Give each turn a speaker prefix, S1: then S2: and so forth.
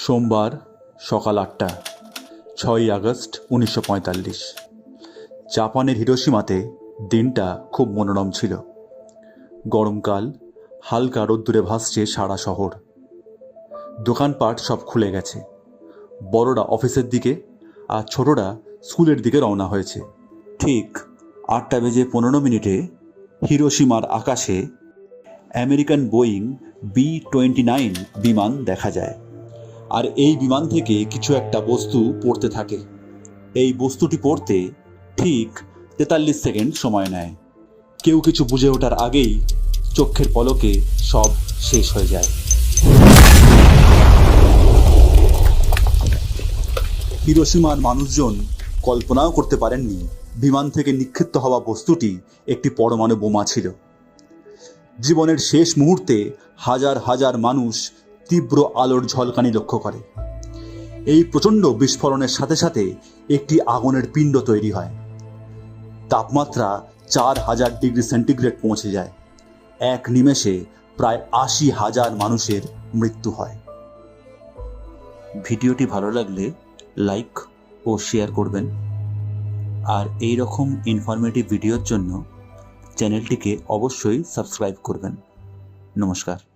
S1: সোমবার সকাল ৮টা, ৬ই আগস্ট ১৯৪৫। জাপানের হিরোশিমাতে দিনটা খুব মনোরম ছিল। গরমকাল, হালকা রোদ্দুরে ভাসছে সারা শহর। দোকানপাট সব খুলে গেছে। বড়রা অফিসের দিকে আর ছোটরা স্কুলের দিকে রওনা হয়েছে। ঠিক ৮টা বেজে ১৫ মিনিটে হিরোশিমার আকাশে আমেরিকান বোয়িং B-29 বিমান দেখা যায়। আর এই বিমান থেকে কিছু একটা বস্তু পড়তে থাকে। এই বস্তুটি পড়তে ঠিক ৪৩ সেকেন্ড সময় নেয়। কেউ কিছু বুঝে ওঠার আগেই চোখের পলকে সব শেষ হয়ে যায়। হিরোশিমার মানুষজন কল্পনাও করতে পারেননি বিমান থেকে নিক্ষিপ্ত হওয়া বস্তুটি একটি পরমাণু বোমা ছিল। জীবনের শেষ মুহূর্তে হাজার হাজার মানুষ তীব্র আলোর ঝলকানি লক্ষ্য করে। এই প্রচণ্ড বিস্ফোরণের সাথে সাথে একটি আগুনের পিণ্ড তৈরি হয়। তাপমাত্রা ৪০০০ ডিগ্রি সেন্টিগ্রেড পৌঁছে যায়। এক নিমেষে প্রায় ৮০,০০০ মানুষের মৃত্যু হয়। ভিডিওটি ভালো লাগলে লাইক ও শেয়ার করবেন। আর এই রকম ইনফরমেটিভ ভিডিওর জন্য চ্যানেলটিকে অবশ্যই সাবস্ক্রাইব করবেন। নমস্কার।